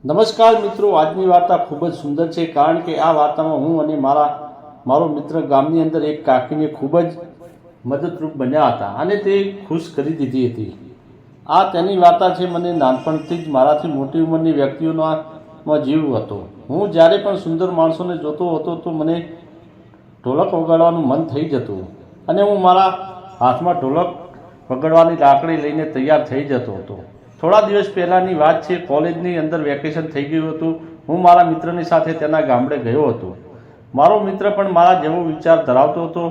નમસ્કાર મિત્રો, આજની વાર્તા ખૂબ જ સુંદર છે કારણ કે આ વાર્તામાં હું અને મારો મિત્ર ગામની અંદર એક કાકીને ખૂબ જ મદદરૂપ બન્યા હતા અને તે ખુશ કરી દીધી હતી. આ તેની વાર્તા છે. મને નાનપણથી જ મારાથી મોટી ઉંમરની વ્યક્તિઓમાં જીવ હતો. હું જ્યારે પણ સુંદર માણસોને જોતો હતો તો મને ઢોલક વગાડવાનું મન થઈ જતું અને હું મારા હાથમાં ઢોલક વગાડવાની લાકડી લઈને તૈયાર થઈ જતો હતો. થોડા દિવસ પહેલાંની વાત છે. કોલેજની અંદર વેકેશન થઈ ગયું હતું. હું મારા મિત્રની સાથે તેના ગામડે ગયો હતો. મારો મિત્ર પણ મારા જેવો વિચાર ધરાવતો હતો.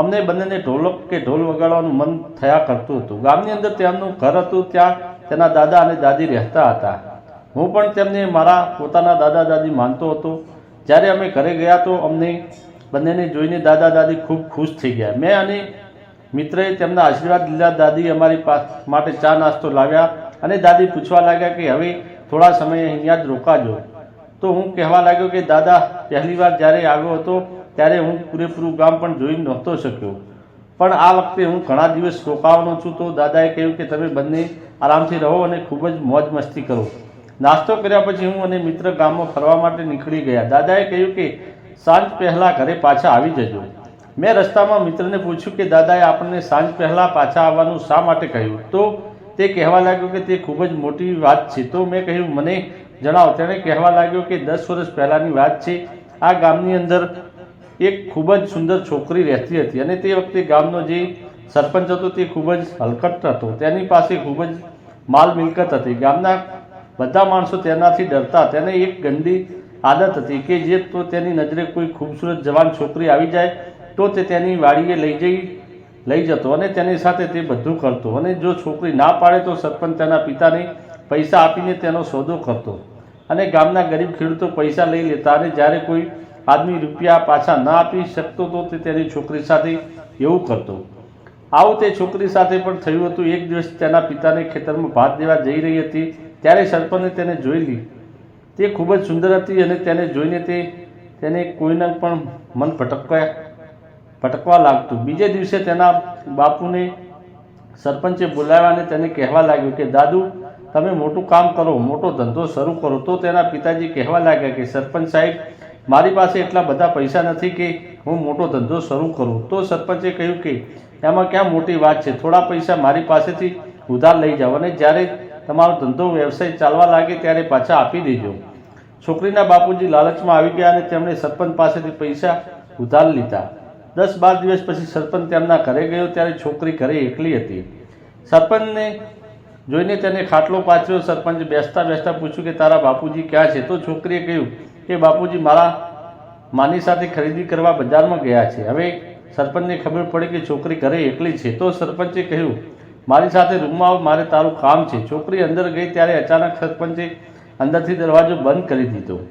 અમને બંનેને ઢોલ વગાડવાનું મન થયા કરતું હતું. ગામની અંદર તેમનું ઘર હતું. ત્યાં તેના દાદા અને દાદી રહેતા હતા. હું પણ તેમને મારા પોતાના દાદા દાદી માનતો હતો. જ્યારે અમે ઘરે ગયા તો અમને બંનેને જોઈને દાદા દાદી ખૂબ ખુશ થઈ ગયા. મેં અને મિત્રએ તેમના આશીર્વાદ લીધા. દાદી અમારી માટે ચા નાસ્તો લાવ્યા અને દાદી પૂછવા લાગ્યા કે હવે થોડા સમય અહીંયા જ રોકાજો. તો હું કહેવા લાગ્યો કે દાદા, પહેલીવાર જ્યારે આવ્યો હતો ત્યારે હું પૂરેપૂરું ગામ પણ જોઈ નહોતો શક્યો, પણ આ વખતે હું ઘણા દિવસ રોકાવાનો છું. તો દાદાએ કહ્યું કે તમે બંને આરામથી રહો અને ખૂબ જ મોજ મસ્તી કરો. નાસ્તો કર્યા પછી હું અને મિત્ર ગામમાં ફરવા માટે નીકળી ગયા. દાદાએ કહ્યું કે સાંજ પહેલાં ઘરે પાછા આવી જજો. મેં રસ્તામાં મિત્રને પૂછ્યું કે દાદાએ આપણને સાંજ પહેલાં પાછા આવવાનું શા માટે કહ્યું? તો તે કહેવા લાગ્યો કે તે ખૂબ જ મોટી વાત છે. તો મેં કહ્યું મને જણાવો. તેણે કહેવા લાગ્યો કે 10 વર્ષ પહેલાંની વાત છે. આ ગામની અંદર એક ખૂબ જ સુંદર છોકરી રહેતી હતી અને તે વખતે ગામનો જે સરપંચ હતો તે ખૂબ જ હલકટ હતો. તેની પાસે ખૂબ જ માલ મિલકત હતી. ગામના બધા માણસો તેનાથી ડરતા. તેને એક ગંદી આદત હતી કે જે તો તેની નજરે કોઈ ખૂબસૂરત જવાન છોકરી આવી જાય તો તે તેની વાડીએ લઈ જતો અને તેની સાથે તે બધું કરતો. અને જો છોકરી ના પાડે તો સરપંચ તેના પિતાને પૈસા આપીને તેનો સોદો કરતો અને ગામના ગરીબ ખેડૂતો પૈસા લઈ લેતા. અને જ્યારે કોઈ આદમી રૂપિયા પાછા ના આપી શકતો તો તે તેની છોકરી સાથે એવું કરતો. આવું તે છોકરી સાથે પણ થયું હતું. એક દિવસ તેના પિતાને ખેતરમાં ભાત દેવા જઈ રહી હતી ત્યારે સરપંચે તેને જોઈ લીધી. તે ખૂબ જ સુંદર હતી અને તેને જોઈને તેને કોઈના પણ મન ભટકવા લાગતું. બીજે દિવસે તેના બાપુને સરપંચે બોલાવ્યા અને તેને કહેવા લાગ્યું કે દાદુ, તમે મોટું કામ કરો, મોટો ધંધો શરૂ કરો. તો તેના પિતાજી કહેવા લાગ્યા કે સરપંચ સાહેબ, મારી પાસે એટલા બધા પૈસા નથી કે હું મોટો ધંધો શરૂ કરું. તો સરપંચે કહ્યું કે એમાં ક્યાં મોટી વાત છે, થોડા પૈસા મારી પાસેથી ઉધાર લઈ જાઓ અને જ્યારે તમારો ધંધો વ્યવસાય ચાલવા લાગે ત્યારે પાછા આપી દેજો. છોકરીના બાપુજી લાલચમાં આવી ગયા અને તેમણે સરપંચ પાસેથી પૈસા ઉધાર લીધા. 10-12 દિવસ પછી સરપંચ તેમના ઘરે ગયો ત્યારે છોકરી ઘરે એકલી હતી. સરપંચને જોઈને તેને ખાટલો પાથર્યો. સરપંચે બેસતા પૂછ્યું કે તારા બાપુજી ક્યાં છે? તો છોકરીએ કહ્યું કે બાપુજી મારા માની સાથે ખરીદી કરવા બજારમાં ગયા છે. હવે સરપંચને ખબર પડી કે છોકરી ઘરે એકલી છે. તો સરપંચે કહ્યું મારી સાથે રૂમમાં આવ, મારે તારું કામ છે. છોકરી અંદર ગઈ ત્યારે અચાનક સરપંચે અંદરથી દરવાજો બંધ કરી દીધો.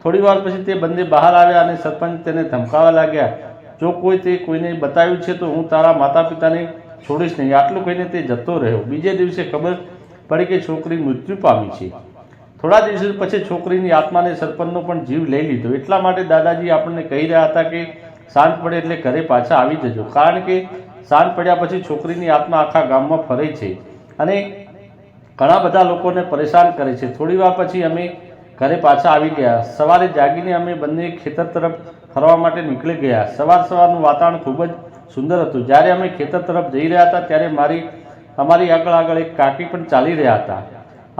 થોડી વાર પછી તે બંને બહાર આવ્યા અને સરપંચ તેને ધમકાવવા લાગ્યા, જો કોઈને બતાવ્યું છે તો હું તારા માતા પિતાને છોડીશ નહીં. આટલું કહીને તે જતો રહ્યો. બીજે દિવસે ખબર પડી કે છોકરી મૃત્યુ પામી છે. થોડા દિવસો પછી છોકરીની આત્માને સરપંચનો પણ જીવ લઈ લીધો. એટલા માટે દાદાજી આપણને કહી રહ્યા હતા કે સાંજ પડે એટલે ઘરે પાછા આવી જજો, કારણ કે સાંજ પડ્યા પછી છોકરીની આત્મા આખા ગામમાં ફરે છે અને ઘણા બધા લોકોને પરેશાન કરે છે. થોડી વાર પછી અમે ઘરે પાછા આવી ગયા. સવારે જાગીને અમે બંને ખેતર તરફ ફરવા માટે નીકળી ગયા. સવારનું વાતાવરણ ખૂબ જ સુંદર હતું. જ્યારે અમે ખેતર તરફ જઈ રહ્યા હતા ત્યારે અમારી આગળ એક કાકી પણ ચાલી રહ્યા હતા.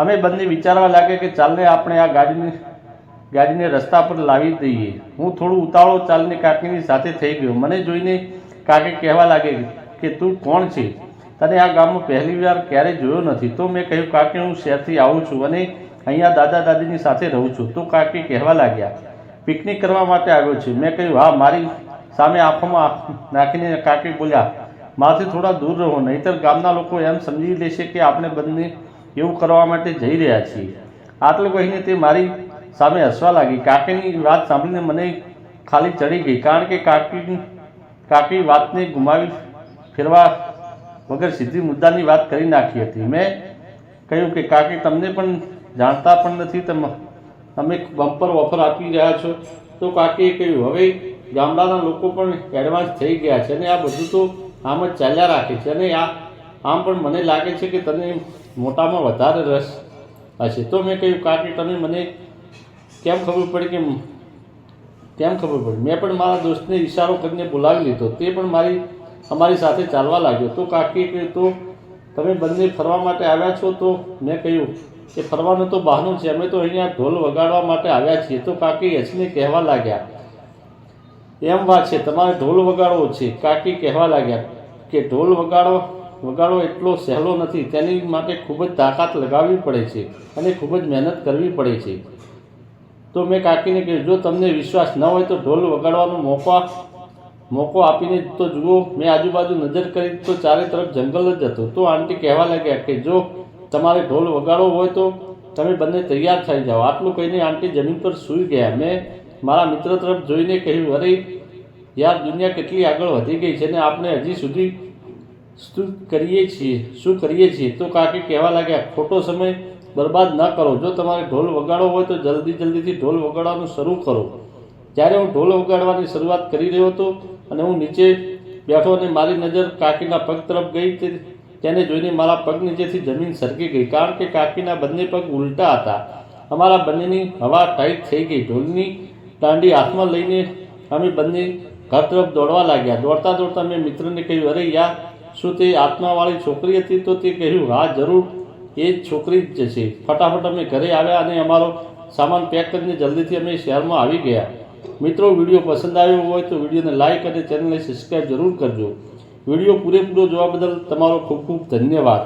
અમે બંને વિચારવા લાગ્યા કે ચાલને આપણે આ ગાડીને રસ્તા પર લાવી દઈએ. હું થોડું ઉતાવળો ચાલીને કાકીની સાથે થઈ ગયો. મને જોઈને કાકી કહેવા લાગે કે તું કોણ છે? તને આ ગામમાં પહેલી વાર ક્યારેય જોયો નથી. તો મેં કહ્યું કાકી, હું શહેરથી આવું છું અને અહીંયા દાદા દાદીની સાથે રહું છું. તો કાકી કહેવા લાગ્યા પિકનિક કરવા માટે આવ્યો છે. મેં કહ્યું હા. મારી સામે આંખોમાં નાખીને કાકી બોલ્યા મારાથી થોડા દૂર રહો, નહીંતર ગામના લોકો એમ સમજી લેશે કે આપણે બંને એવું કરવા માટે જઈ રહ્યા છીએ. આટલું કહીને તે મારી સામે હસવા લાગી. કાકીની વાત સાંભળીને મને ખાલી ચડી ગઈ, કારણ કે કાકી વાતને ગુમાવી ફેરવા વગર સીધી મુદ્દાની વાત કરી નાખી હતી. મેં કહ્યું કે કાકી, તમને પણ જાણતા પણ નથી, તમે બમ્પર ઓફર આપી રહ્યા છો. તો કાકીએ કહ્યું હવે ગામડાના લોકો પણ એડવાન્સ થઈ ગયા છે અને આ બધું તો આમ જ ચાલ્યા રાખે છે અને આમ પણ મને લાગે છે કે તને મોટામાં વધારે રસ હશે. તો મેં કહ્યું કાકી તમે મને કેમ ખબર પડી કેમ ખબર પડી? મેં પણ મારા દોસ્તને ઈશારો કરીને બોલાવી લીધો. તે પણ અમારી સાથે ચાલવા લાગ્યો. તો કાકીએ કહ્યું તો તમે બંને ફરવા માટે આવ્યા છો? તો મેં કહ્યું કે ફરવાનું તો બહાનું છે, અમે તો અહીંયા ઢોલ વગાડવા માટે આવ્યા છીએ. તો કાકી હસીને કહેવા લાગ્યા એમ વાત છે, તમારે ઢોલ વગાડવો છે? કાકી કહેવા લાગ્યા કે ઢોલ વગાડવો એટલો સહેલો નથી, તેની માટે ખૂબ જ તાકાત લગાવવી પડે છે અને ખૂબ જ મહેનત કરવી પડે છે. તો મેં કાકીને કહ્યું જો તમને વિશ્વાસ ન હોય તો ઢોલ વગાડવાનો મોકો આપીને તો જુઓ. મેં આજુબાજુ નજર કરી તો ચારે તરફ જંગલ જ હતું. તો આંટી કહેવા લાગ્યા કે જો તમારે ઢોલ વગાડવો હોય તો તમે બંને તૈયાર થઈ જાઓ. આટલું કહીને આંટી જમીન પર સૂઈ ગયા. મેં મારા મિત્ર તરફ જોઈને કહ્યું અરે યાર, દુનિયા કેટલી આગળ વધી ગઈ છે ને આપણે હજી સુધી શું કરીએ છીએ. તો કાકી કહેવા લાગ્યા ખોટો સમય બરબાદ ન કરો. જો તમારે ઢોલ વગાડવો હોય તો જલ્દીથી ઢોલ વગાડવાનું શરૂ કરો. જ્યારે હું ઢોલ વગાડવાની શરૂઆત કરી રહ્યો હતો અને હું નીચે બેઠો અને મારી નજર કાકીના પગ તરફ ગઈ, તેને જોઈને મારા પગ નીચેથી જમીન સરકી ગઈ, કારણ કે કાકીના બંને પગ ઉલટા હતા. અમારા બંનેની હવા ટાઈટ થઈ ગઈ. ઢોલની દાંડી હાથમાં લઈને અમે બંને ઘર તરફ દોડવા લાગ્યા. દોડતા મેં મિત્રને કહ્યું અરે યાર, શું તે આત્માવાળી છોકરી હતી? તો તે કહ્યું હા જરૂર, એ જ છોકરી જ છે. ફટાફટ અમે ઘરે આવ્યા અને અમારો સામાન પેક કરીને જલ્દીથી અમે શહેરમાં આવી ગયા. મિત્રો, વિડીયો પસંદ આવ્યો હોય તો વિડીયોને લાઇક અને ચેનલને સબસ્ક્રાઈબ જરૂર કરજો. વિડીયો પૂરેપૂરો જોવા બદલ તમારો ખૂબ ખૂબ ધન્યવાદ.